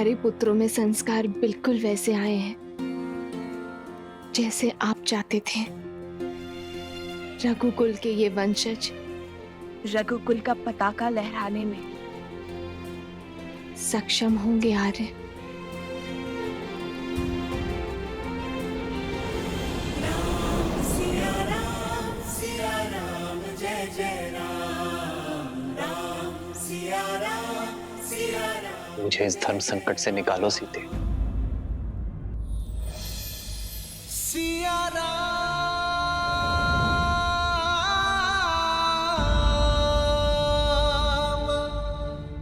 हमारे पुत्रों में संस्कार बिल्कुल वैसे आए हैं जैसे आप चाहते थे। रघुकुल के ये वंशज रघुकुल का पताका लहराने में सक्षम होंगे आर्य। मुझे इस धर्म संकट से निकालो सीते।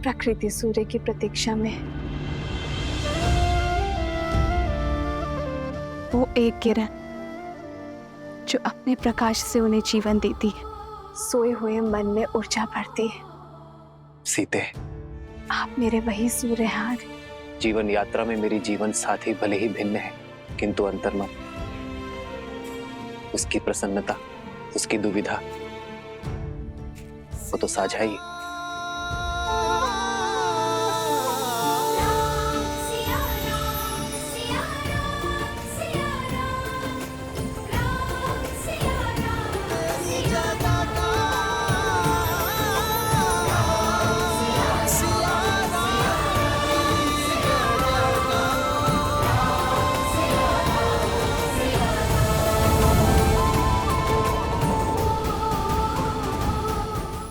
प्रकृति सूर्य की प्रतीक्षा में वो एक किरण जो अपने प्रकाश से उन्हें जीवन देती है। सोए हुए मन में ऊर्जा भरती है। सीते, आप मेरे वही सूर्य हैं आर्य। जीवन यात्रा में मेरी जीवन साथी भले ही भिन्न है, किंतु अंतर्मन, उसकी प्रसन्नता, उसकी दुविधा, वो तो साझा ही।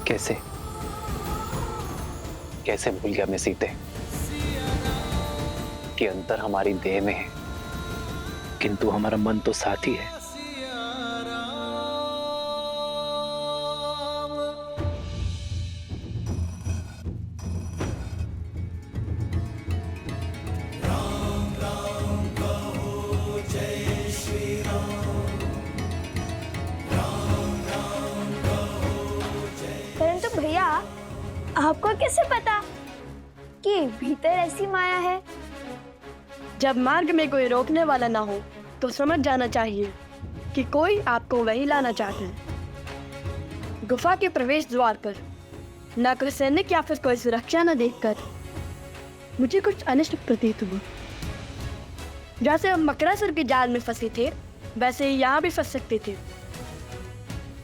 कैसे कैसे भूल गया मैं सीते कि अंतर हमारी देह में है, किंतु हमारा मन तो साथ ही है। परंतु भैया, आपको कैसे पता कि भीतर ऐसी माया है? जब मार्ग में कोई रोकने वाला ना हो तो समझ जाना चाहिए कि कोई आपको वही लाना चाहता है। गुफा के प्रवेश द्वार पर न कोई सैनिक या फिर कोई सुरक्षा न देखकर मुझे कुछ अनिष्ट प्रतीत हुआ। जैसे हम मकरासुर के जाल में फंसे थे, वैसे ही यहाँ भी फंस सकते थे।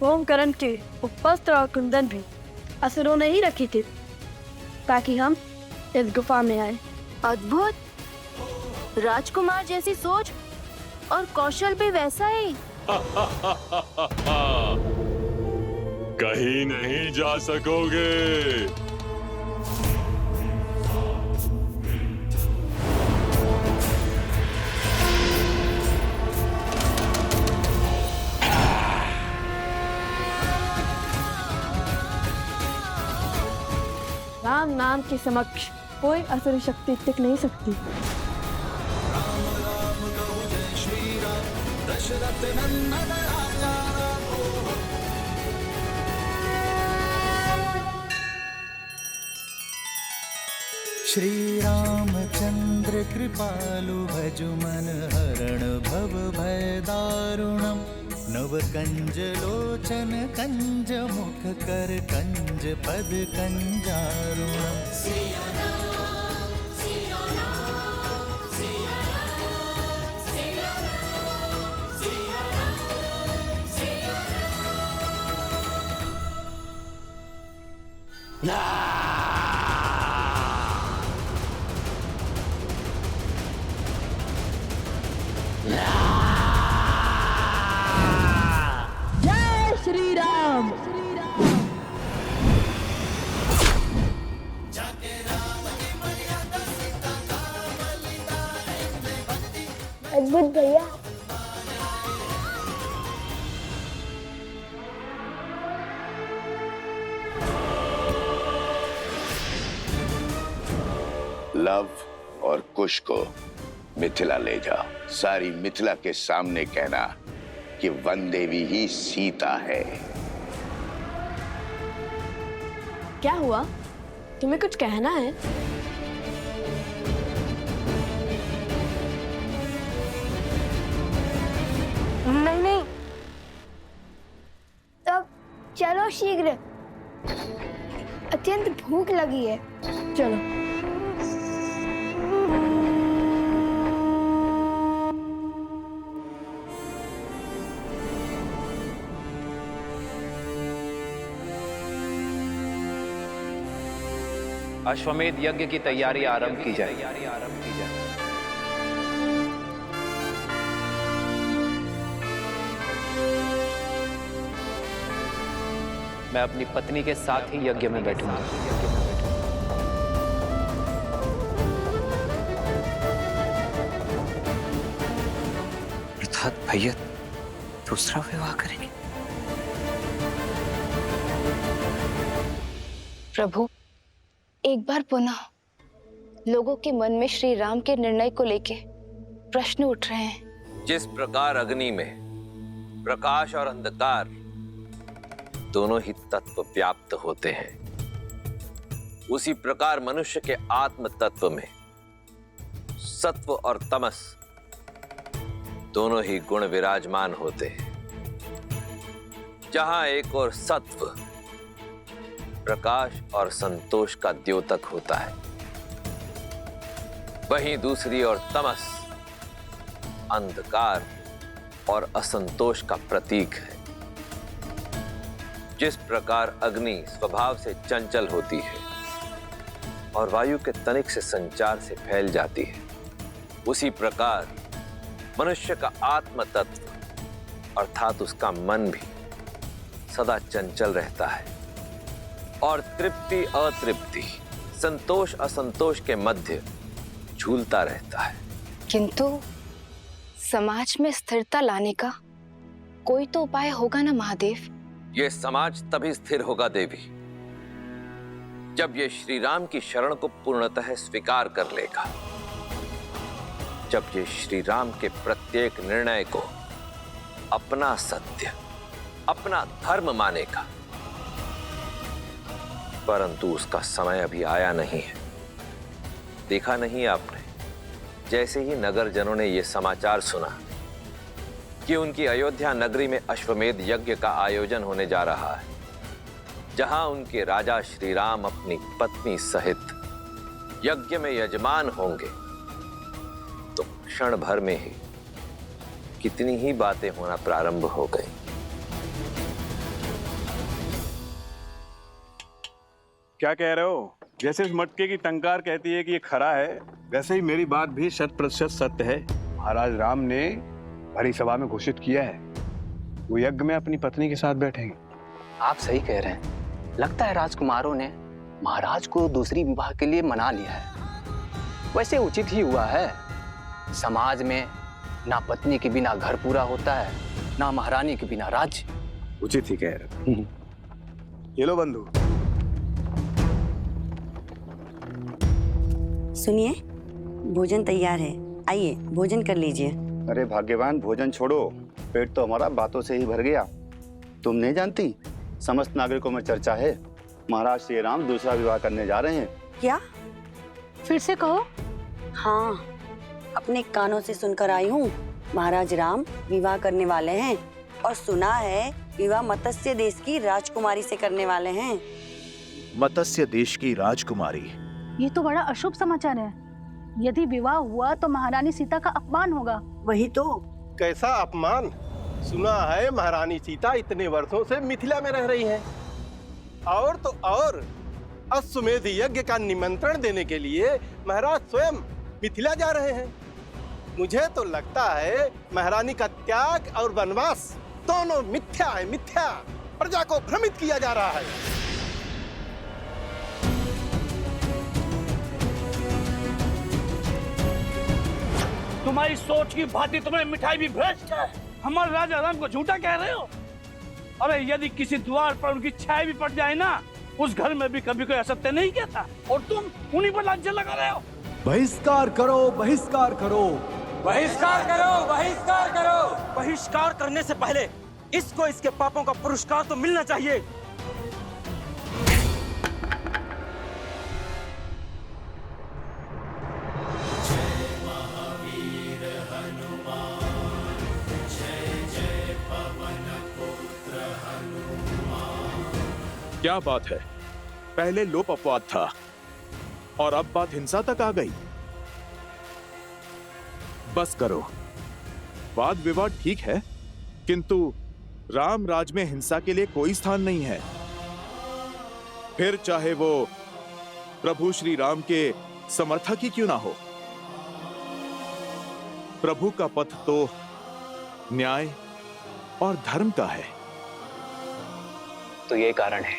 ओमकरण के उपस्त्र और कुंदन भी असुरों ने ही रखे थे ताकि हम इस गुफा में आए। अद्भुत! राजकुमार जैसी सोच और कौशल भी वैसा ही। कहीं नहीं जा सकोगे। राम नाम के समक्ष कोई असुर शक्ति टिक नहीं सकती। श्री रामचंद्र कृपालु भजु मन हरण भव भय दारुणम। नव कंज लोचन कंज मुख कर कंज पद कंजारुणम। जय श्री राम। अद्भुत भैया। लव और कुश को मिथिला ले जाओ। सारी मिथिला के सामने कहना कि वन देवी ही सीता है। क्या हुआ? तुम्हें कुछ कहना है? नहीं नहीं, तब चलो शीघ्र, अत्यंत भूख लगी है। चलो। अश्वमेध यज्ञ की तैयारी आरंभ की जाए। मैं अपनी पत्नी के साथ ही यज्ञ में बैठूंगा। अर्थात भैया दूसरा विवाह करेंगे। प्रभु, एक बार पुनः लोगों के मन में श्री राम के निर्णय को लेके प्रश्न उठ रहे हैं। जिस प्रकार अग्नि में प्रकाश और अंधकार दोनों ही तत्व व्याप्त होते हैं, उसी प्रकार मनुष्य के आत्म तत्व में सत्व और तमस दोनों ही गुण विराजमान होते हैं। जहां एक और सत्व प्रकाश और संतोष का द्योतक होता है, वहीं दूसरी ओर तमस अंधकार और असंतोष का प्रतीक है। जिस प्रकार अग्नि स्वभाव से चंचल होती है और वायु के तनिक से संचार से फैल जाती है, उसी प्रकार मनुष्य का आत्म तत्व अर्थात उसका मन भी सदा चंचल रहता है और तृप्ति अतृप्ति, संतोष असंतोष के मध्य झूलता रहता है। किंतु समाज में स्थिरता लाने का कोई तो उपाय होगा ना महादेव? ये समाज तभी स्थिर होगा देवी, जब ये श्री राम की शरण को पूर्णतः स्वीकार कर लेगा, जब ये श्री राम के प्रत्येक निर्णय को अपना सत्य, अपना धर्म मानेगा। परंतु उसका समय अभी आया नहीं है। देखा नहीं आपने, जैसे ही नगर जनों ने यह समाचार सुना कि उनकी अयोध्या नगरी में अश्वमेध यज्ञ का आयोजन होने जा रहा है, जहां उनके राजा श्री राम अपनी पत्नी सहित यज्ञ में यजमान होंगे, तो क्षण भर में ही कितनी ही बातें होना प्रारंभ हो गई। क्या कह रहे हो? जैसे इस मटके की टंकार कहती है कि ये खरा है, वैसे ही मेरी बात भी 100% सत्य है। महाराज राम ने भरी सभा में घोषित किया है वो यज्ञ में अपनी पत्नी के साथ बैठेंगे। आप सही कह रहे हैं। लगता है राजकुमारों ने महाराज को दूसरी विवाह के लिए मना लिया है। वैसे उचित ही हुआ है। समाज में ना पत्नी के बिना घर पूरा होता है, ना महारानी के बिना राज्य। उचित ही कह रहे। ये लो बंधु। सुनिए, भोजन तैयार है, आइए भोजन कर लीजिए। अरे भाग्यवान, भोजन छोड़ो, पेट तो हमारा बातों से ही भर गया। तुम नहीं जानती, समस्त नागरिकों में चर्चा है महाराज श्री राम दूसरा विवाह करने जा रहे हैं। क्या? फिर से कहो। हाँ, अपने कानों से सुनकर आई हूँ। महाराज राम विवाह करने वाले हैं और सुना है विवाह मत्स्य देश की राजकुमारी से करने वाले हैं। मत्स्य देश की राजकुमारी? ये तो बड़ा अशुभ समाचार है। यदि विवाह हुआ तो महारानी सीता का अपमान होगा। वही तो। कैसा अपमान? सुना है महारानी सीता इतने वर्षों से मिथिला में रह रही हैं, और तो और अश्वमेध यज्ञ का निमंत्रण देने के लिए महाराज स्वयं मिथिला जा रहे हैं। मुझे तो लगता है महारानी का त्याग और वनवास दोनों मिथ्या है, मिथ्या। प्रजा को भ्रमित किया जा रहा है। तुम्हारी सोच की भांति तुम्हें मिठाई भी भ्रष्ट है। हमारे राजा राम को झूठा कह रहे हो? अरे यदि किसी द्वार पर उनकी छाया भी पड़ जाए ना, उस घर में भी कभी कोई असत्य नहीं कहता, और तुम उन्हीं पर लांछन लगा रहे हो। बहिष्कार करो, बहिष्कार करो, बहिष्कार करो, बहिष्कार करो। बहिष्कार करने से पहले इसको इसके पापों का पुरस्कार तो मिलना चाहिए। क्या बात है? पहले लोप अपवाद था और अब बात हिंसा तक आ गई। बस करो। वाद विवाद ठीक है, किंतु राम राज में हिंसा के लिए कोई स्थान नहीं है। फिर चाहे वो प्रभु श्री राम के समर्थक ही क्यों ना हो। प्रभु का पथ तो न्याय और धर्म का है। तो ये कारण है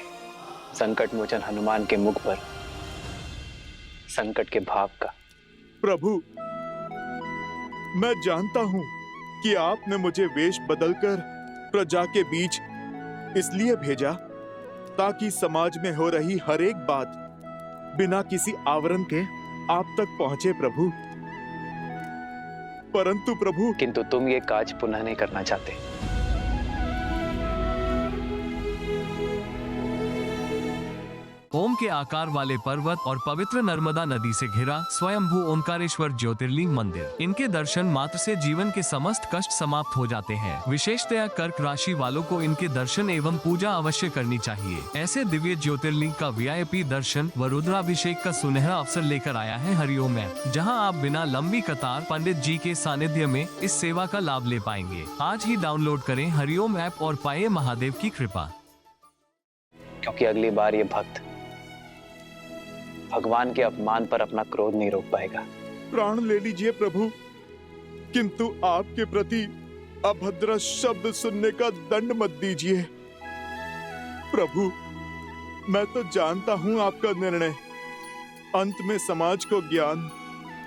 संकट मोचन हनुमान के मुख पर संकट के भाव का। प्रभु, मैं जानता हूं कि आपने मुझे वेश बदलकर प्रजा के बीच इसलिए भेजा ताकि समाज में हो रही हर एक बात बिना किसी आवरण के आप तक पहुंचे प्रभु। परंतु प्रभु, किंतु तुम ये काज पुनः नहीं करना चाहते। ओम के आकार वाले पर्वत और पवित्र नर्मदा नदी से घिरा स्वयंभू ओंकारेश्वर ज्योतिर्लिंग मंदिर। इनके दर्शन मात्र से जीवन के समस्त कष्ट समाप्त हो जाते हैं। विशेषतया कर्क राशि वालों को इनके दर्शन एवं पूजा अवश्य करनी चाहिए। ऐसे दिव्य ज्योतिर्लिंग का VIP दर्शन व रुद्राभिषेक का सुनहरा अवसर लेकर आया है हरिओम ऐप, जहां आप बिना लंबी कतार पंडित जी के सानिध्य में इस सेवा का लाभ ले पाएंगे। आज ही डाउनलोड करें हरिओम ऐप और पाए महादेव की कृपा। क्योंकि अगली बार ये भक्त भगवान के अपमान पर अपना क्रोध नहीं रोक पाएगा। प्राण ले लीजिए प्रभु, किंतु आपके प्रति अभद्र शब्द सुनने का दंड मत दीजिए। प्रभु, मैं तो जानता हूं आपका निर्णय अंत में समाज को ज्ञान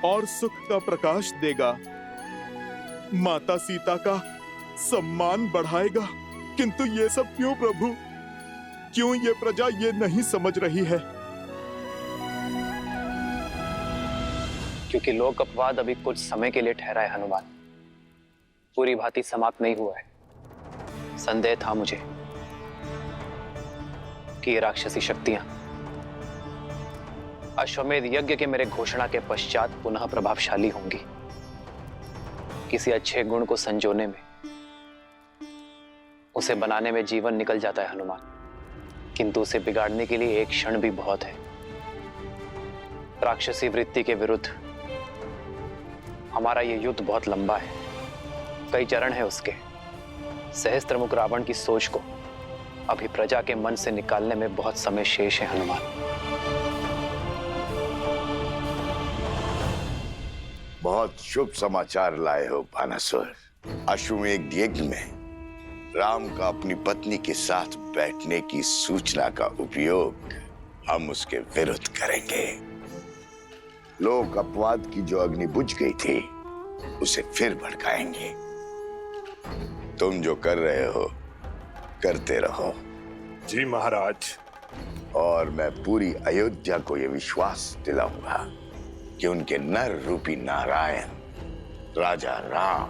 और सुख का प्रकाश देगा, माता सीता का सम्मान बढ़ाएगा। किंतु ये सब क्यों प्रभु? क्यों ये प्रजा ये नहीं समझ रही है? क्योंकि लोक अपवाद अभी कुछ समय के लिए ठहरा है हनुमान, पूरी भांति समाप्त नहीं हुआ है। संदेह था मुझे कि ये राक्षसी शक्तियां अश्वमेध यज्ञ के मेरे घोषणा के पश्चात पुनः प्रभावशाली होंगी। किसी अच्छे गुण को संजोने में, उसे बनाने में जीवन निकल जाता है हनुमान, किंतु उसे बिगाड़ने के लिए एक क्षण भी बहुत है। राक्षसी वृत्ति के विरुद्ध हमारा ये युद्ध बहुत लंबा है, कई चरण है उसके। सहस्त्रमुख रावण की सोच को अभी प्रजा के मन से निकालने में बहुत समय शेष है हनुमान। बहुत शुभ समाचार लाए हो भानासुर। अश्वमेध यज्ञ में राम का अपनी पत्नी के साथ बैठने की सूचना का उपयोग हम उसके विरुद्ध करेंगे। लोक अपवाद की जो अग्नि बुझ गई थी उसे फिर भड़काएंगे। तुम जो कर रहे हो करते रहो। जी महाराज। और मैं पूरी अयोध्या को यह विश्वास दिलाऊंगा कि उनके नर रूपी नारायण राजा राम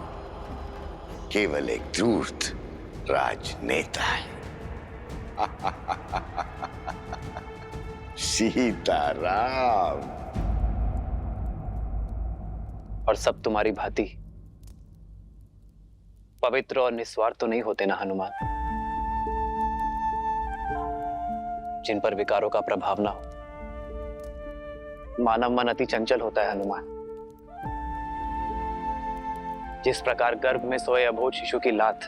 केवल एक धूर्त राजनेता है। सीताराम। और सब तुम्हारी भांति पवित्र और निस्वार्थ तो नहीं होते ना हनुमान, जिन पर विकारों का प्रभाव ना हो। मानव मन अति चंचल होता है हनुमान। जिस प्रकार गर्भ में सोए अबोध शिशु की लात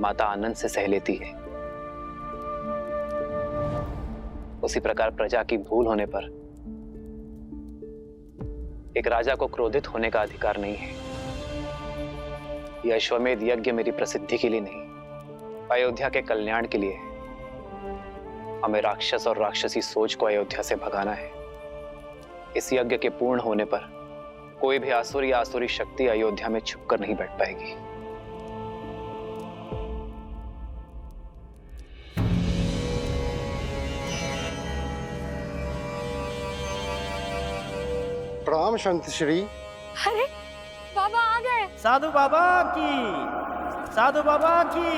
माता आनंद से सह लेती है, उसी प्रकार प्रजा की भूल होने पर एक राजा को क्रोधित होने का अधिकार नहीं है। यह अश्वमेध यज्ञ मेरी प्रसिद्धि के लिए नहीं, अयोध्या के कल्याण के लिए है। हमें राक्षस और राक्षसी सोच को अयोध्या से भगाना है। इस यज्ञ के पूर्ण होने पर कोई भी आसुर या आसुरी शक्ति अयोध्या में छुपकर नहीं बैठ पाएगी। प्रणाम संत श्री। अरे बाबा आ गए। साधु बाबा की, साधु बाबा की।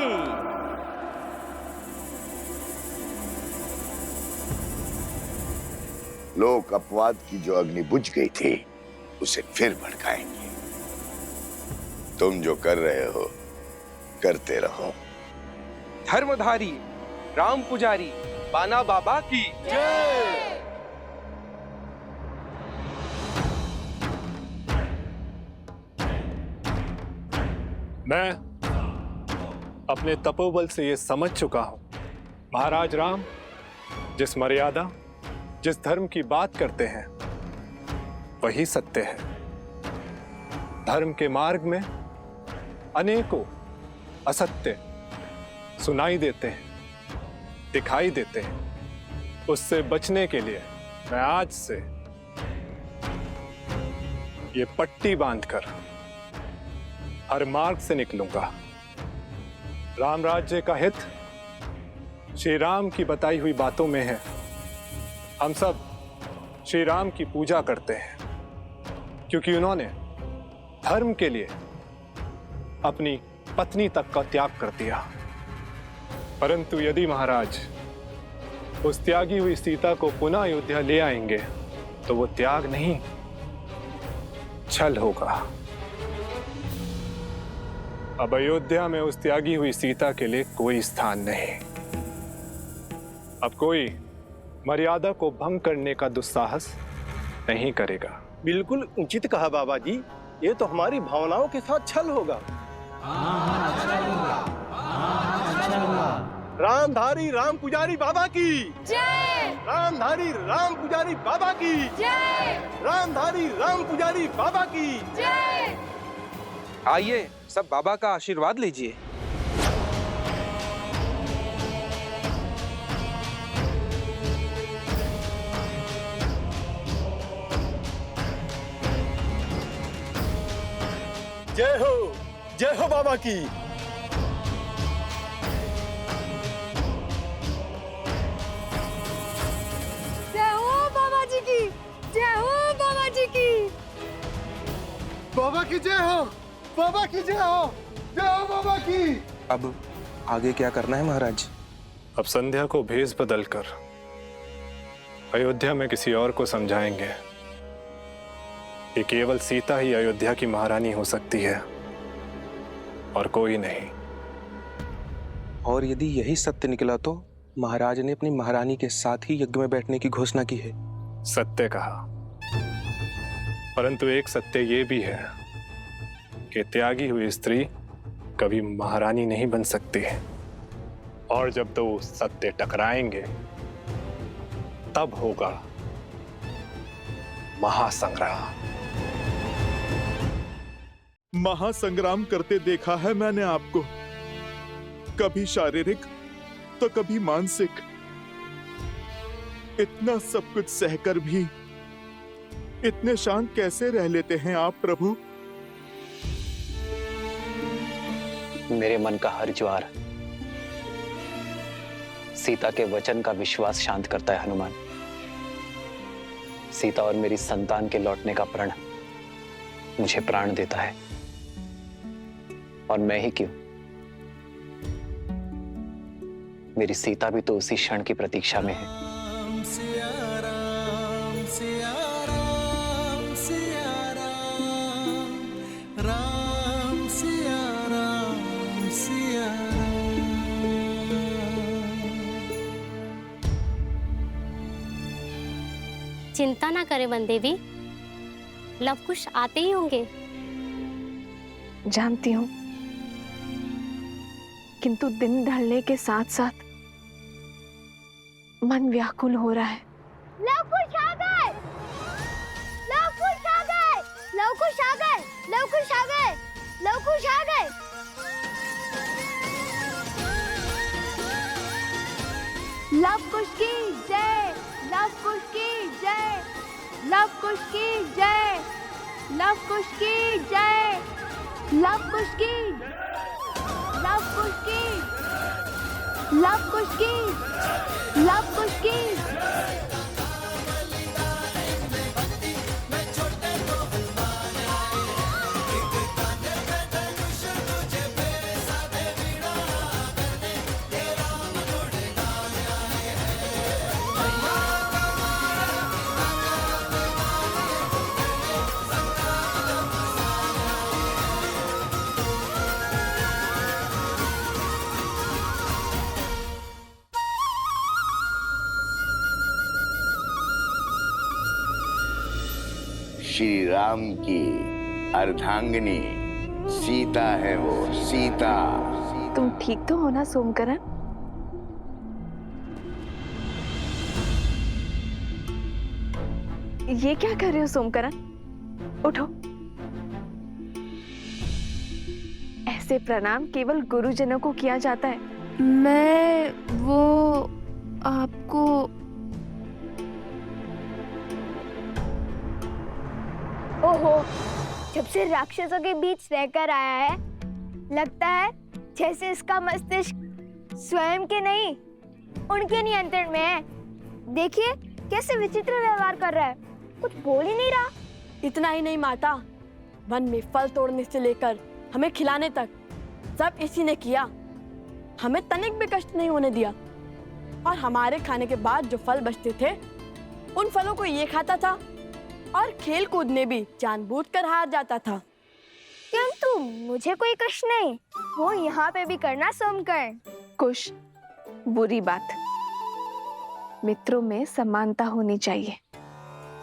लोक अपवाद की जो अग्नि बुझ गई थी उसे फिर भड़काएंगे। तुम जो कर रहे हो करते रहो। धर्मधारी राम पुजारी बाना बाबा की जय। मैं अपने तपोबल से ये समझ चुका हूं, महाराज राम जिस मर्यादा जिस धर्म की बात करते हैं वही सत्य है। धर्म के मार्ग में अनेकों असत्य सुनाई देते हैं, दिखाई देते हैं। उससे बचने के लिए मैं आज से ये पट्टी बांधकर हर मार्ग से निकलूंगा। राम राज्य का हित श्री राम की बताई हुई बातों में है। हम सब श्री राम की पूजा करते हैं क्योंकि उन्होंने धर्म के लिए अपनी पत्नी तक का त्याग कर दिया। परंतु यदि महाराज उस त्यागी हुई सीता को पुनः अयोध्या ले आएंगे तो वो त्याग नहीं, छल होगा। अब अयोध्या में उस त्यागी हुई सीता के लिए कोई स्थान नहीं। अब कोई मर्यादा को भंग करने का दुस्साहस नहीं करेगा। बिल्कुल उचित कहा बाबा जी, ये तो हमारी भावनाओं के साथ छल होगा। रामधारी राम पुजारी बाबा की जय। रामधारी राम पुजारी बाबा की जय। रामधारी राम पुजारी बाबा की जय। आइए सब बाबा का आशीर्वाद लीजिए। जय हो बाबा की। जय हो बाबा जी की, जय हो बाबा जी की। बाबा की जय हो, बाबा की जय हो, जय हो बाबा की। अब आगे क्या करना है महाराज? अब संध्या को भेष बदलकर अयोध्या में किसी और को समझाएंगे कि केवल सीता ही अयोध्या की महारानी हो सकती है और कोई नहीं। और यदि यही सत्य निकला तो महाराज ने अपनी महारानी के साथ ही यज्ञ में बैठने की घोषणा की है। सत्य कहा, परंतु एक सत्य ये भी है कि त्यागी हुई स्त्री कभी महारानी नहीं बन सकती है। और जब दो सत्य टकराएंगे तब होगा महासंग्राम। महासंग्राम करते देखा है मैंने आपको, कभी शारीरिक तो कभी मानसिक। इतना सब कुछ सहकर भी इतने शांत कैसे रह लेते हैं आप प्रभु? मेरे मन का हर ज्वार सीता के वचन का विश्वास शांत करता है हनुमान। सीता और मेरी संतान के लौटने का प्रण मुझे प्राण देता है। और मैं ही क्यों, मेरी सीता भी तो उसी क्षण की प्रतीक्षा में है। चिंता ना करें वन देवी, लवकुश आते ही होंगे। जानती हूँ, किंतु दिन ढलने के साथ साथ मन व्याकुल हो रहा है। लवकुश आ गए, लवकुश आ गए, लवकुश आ गए, लवकुश आ गए, लवकुश आ गए। लवकुश की जय, लवकुश की जय, लवकुश की जय, लवकुश की जय, लवकुश की, लवकुश की, लवकुश की, लवकुश की। श्री राम की अर्धांगिनी सीता है वो, सीता। तुम ठीक तो हो ना सोमकरण? ये क्या कर रहे हो सोमकरण? उठो। ऐसे प्रणाम केवल गुरुजनों को किया जाता है। मैं वो आपको ओहो, जब से राक्षसों के बीच रहकर आया है, लगता है जैसे इसका मस्तिष्क स्वयं के नहीं, उनके नियंत्रण में है। देखिए कैसे विचित्र व्यवहार कर रहा है, कुछ बोल ही नहीं रहा। इतना ही नहीं माता, वन में फल तोड़ने से लेकर हमें खिलाने तक सब इसी ने किया। हमें तनिक भी कष्ट नहीं होने दिया, और हमारे खाने के बाद जो फल बचते थे उन फलों को ये खाता था, और खेल कूद में भी जानबूझकर हार जाता था। किंतु मुझे कोई कष्ट नहीं, वो यहाँ पे भी करना सोमकरण। कुश, बुरी बात। मित्रों में समानता होनी चाहिए।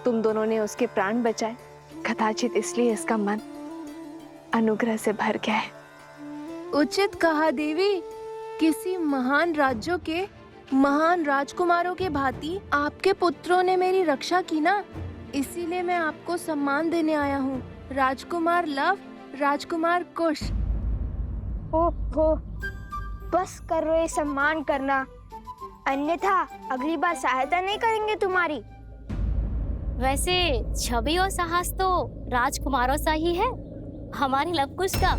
तुम दोनों ने उसके प्राण बचाए, कदाचित इसलिए इसका मन अनुग्रह से भर गया है। उचित कहा देवी। किसी महान राज्यों के महान राजकुमारों के भांति आपके पुत्रों ने मेरी रक्षा की ना, इसीलिए मैं आपको सम्मान देने आया हूँ। राजकुमार लव, राजकुमार कुश। ओहो, बस करो ये सम्मान करना, अन्यथा अगली बार सहायता नहीं करेंगे तुम्हारी। वैसे छवि और साहस तो राजकुमारों सा ही है, हमारे लवकुश का।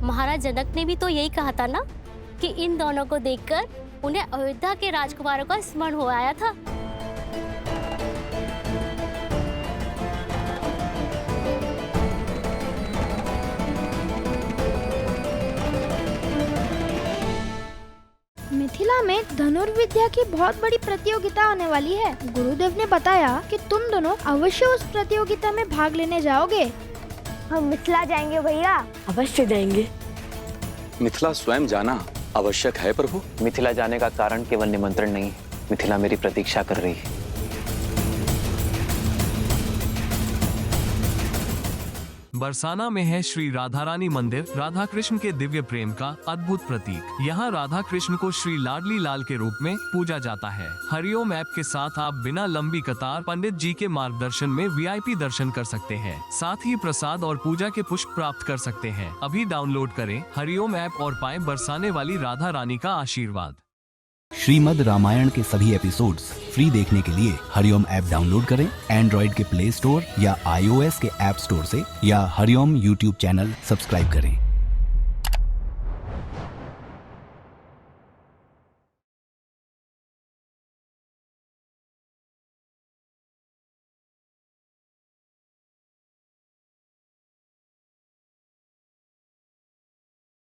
महाराज जनक ने भी तो यही कहा था ना कि इन दोनों को देखकर उन्हें अयोध्या के राजकुमारों का स्मरण हो आया था। मिथिला में धनुर्विद्या की बहुत बड़ी प्रतियोगिता आने वाली है। गुरुदेव ने बताया कि तुम दोनों अवश्य उस प्रतियोगिता में भाग लेने जाओगे। हम मिथिला जाएंगे भैया। अवश्य जाएंगे। मिथिला स्वयं जाना आवश्यक है प्रभु। मिथिला जाने का कारण केवल निमंत्रण नहीं, मिथिला मेरी प्रतीक्षा कर रही है। बरसाना में है श्री राधा रानी मंदिर, राधा कृष्ण के दिव्य प्रेम का अद्भुत प्रतीक। यहाँ राधा कृष्ण को श्री लाडली लाल के रूप में पूजा जाता है। हरिओम ऐप के साथ आप बिना लंबी कतार पंडित जी के मार्गदर्शन में VIP दर्शन कर सकते हैं। साथ ही प्रसाद और पूजा के पुष्प प्राप्त कर सकते हैं। अभी डाउनलोड करें हरिओम ऐप और पाएं बरसाने वाली राधा रानी का आशीर्वाद। श्रीमद् रामायण के सभी एपिसोड्स फ्री देखने के लिए हरिओम ऐप डाउनलोड करें एंड्रॉइड के प्ले स्टोर या iOS के ऐप स्टोर से, या हरिओम YouTube चैनल सब्सक्राइब करें।